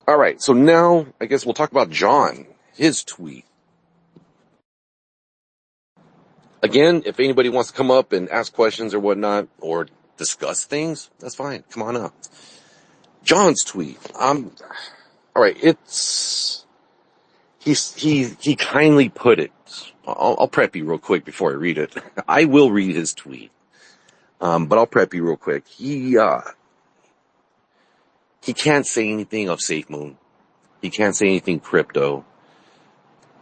All right, so now I guess we'll talk about John, his tweet. Again, if anybody wants to come up and ask questions or whatnot, or discuss things, that's fine. Come on up. John's tweet. All right, he kindly put it. I'll prep you real quick before I read it. I will read his tweet. But I'll prep you real quick. He can't say anything of Safemoon. He can't say anything crypto,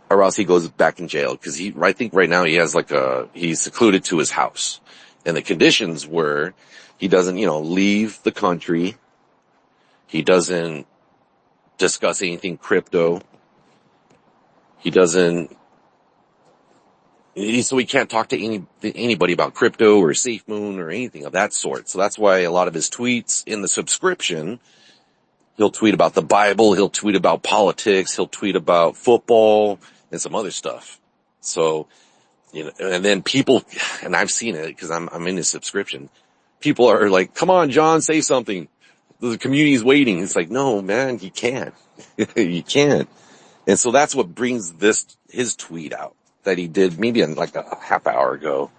or else he goes back in jail. Cause I think right now he's secluded to his house. And the conditions were, he doesn't, leave the country. He doesn't discuss anything crypto. So he can't talk to anybody about crypto or Safemoon or anything of that sort. So that's why a lot of his tweets in the subscription, he'll tweet about the Bible, he'll tweet about politics, he'll tweet about football and some other stuff. So, and then people, and I've seen it because I'm in his subscription. People are like, come on, John, say something. The community's waiting. It's like, no, man, you can't. You can't. And so that's what brings his tweet out that he did maybe in like a hour ago.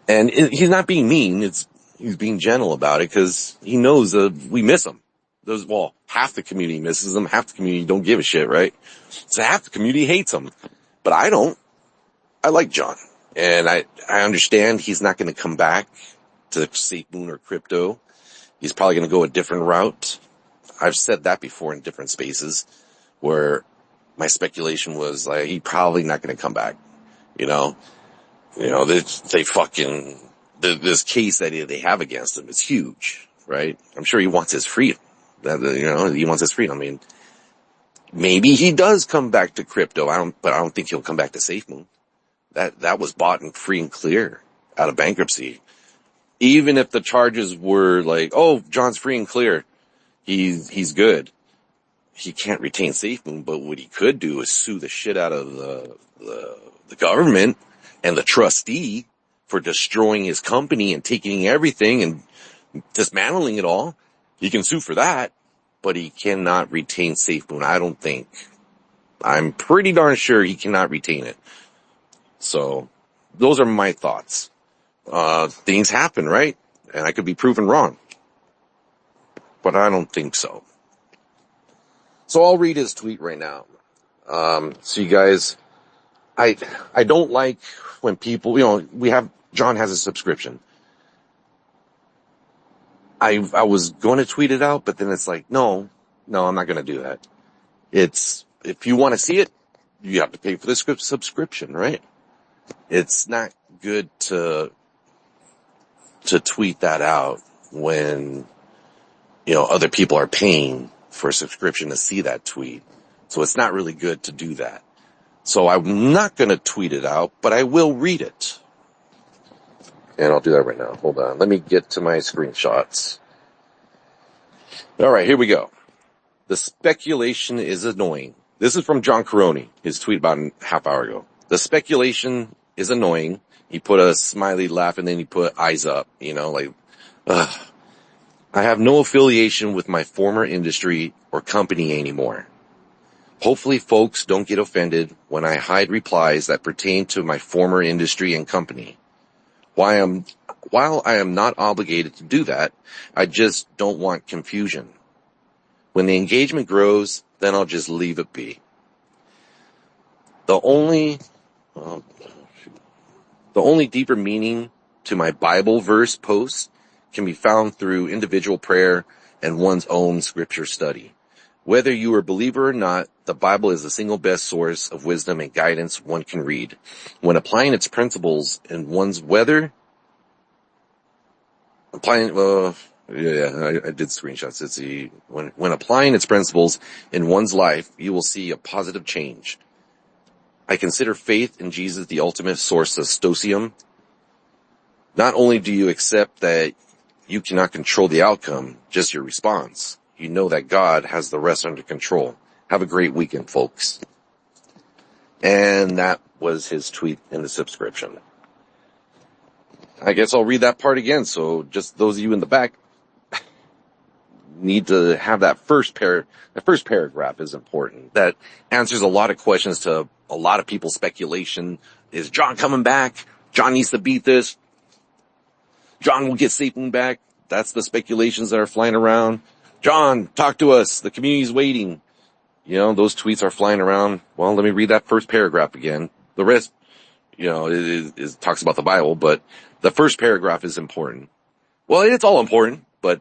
And he's not being mean. He's being gentle about it because he knows we miss him. Half the community misses him. Half the community don't give a shit, right? So half the community hates him. But I don't. I like John. And I understand he's not going to come back to Safemoon or crypto. He's probably going to go a different route. I've said that before in different spaces where my speculation was like, he's probably not going to come back. This case that they have against him is huge, right? I'm sure he wants his freedom. He wants his freedom. I mean, maybe he does come back to crypto. But I don't think he'll come back to Safemoon. That was bought and free and clear out of bankruptcy. Even if the charges were like, oh, John's free and clear, he's good. He can't retain Safemoon, but what he could do is sue the shit out of the government and the trustee for destroying his company and taking everything and dismantling it all. He can sue for that, but he cannot retain Safemoon. I don't think. I'm pretty darn sure he cannot retain it. So those are my thoughts. Things happen, right? And I could be proven wrong, but I don't think so. So I'll read his tweet right now. So you guys, I don't like when people, John has a subscription. I was going to tweet it out, but then it's like, no, I'm not going to do that. If you want to see it, you have to pay for the subscription, right? It's not good to tweet that out when, other people are paying for a subscription to see that tweet. So it's not really good to do that. So I'm not going to tweet it out, but I will read it. And I'll do that right now. Hold on. Let me get to my screenshots. All right, here we go. The speculation is annoying. This is from John Karony, his tweet about a half hour ago. The speculation is annoying. He put a smiley laugh and then he put eyes up, ugh. I have no affiliation with my former industry or company anymore. Hopefully folks don't get offended when I hide replies that pertain to my former industry and company. While I am not obligated to do that, I just don't want confusion. When the engagement grows, then I'll just leave it be. The only deeper meaning to my Bible verse posts can be found through individual prayer and one's own scripture study. Whether you are a believer or not, the Bible is the single best source of wisdom and guidance one can read. When applying its principles in one's I did screenshots. Let's see. When applying its principles in one's life, you will see a positive change. I consider faith in Jesus the ultimate source of stoicism. Not only do you accept that you cannot control the outcome, just your response. You know that God has the rest under control. Have a great weekend, folks. And that was his tweet in the subscription. I guess I'll read that part again, so just those of you in the back, need to have that first paragraph is important. That answers a lot of questions to a lot of people's speculation. Is John coming back? John needs to beat this. John will get Safemoon back. That's the speculations that are flying around. John, talk to us. The community's waiting. You know, those tweets are flying around. Well, let me read that first paragraph again. The rest, you know, it talks about the Bible, but the first paragraph is important. Well, it's all important, but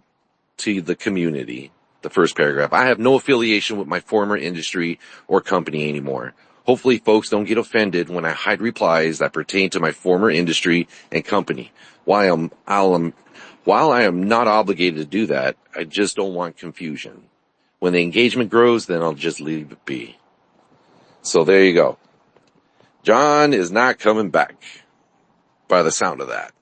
to the community, the first paragraph. I have no affiliation with my former industry or company anymore. Hopefully folks don't get offended when I hide replies that pertain to my former industry and company. While I am not obligated to do that, I just don't want confusion. When the engagement grows, then I'll just leave it be. So there you go. John is not coming back by the sound of that.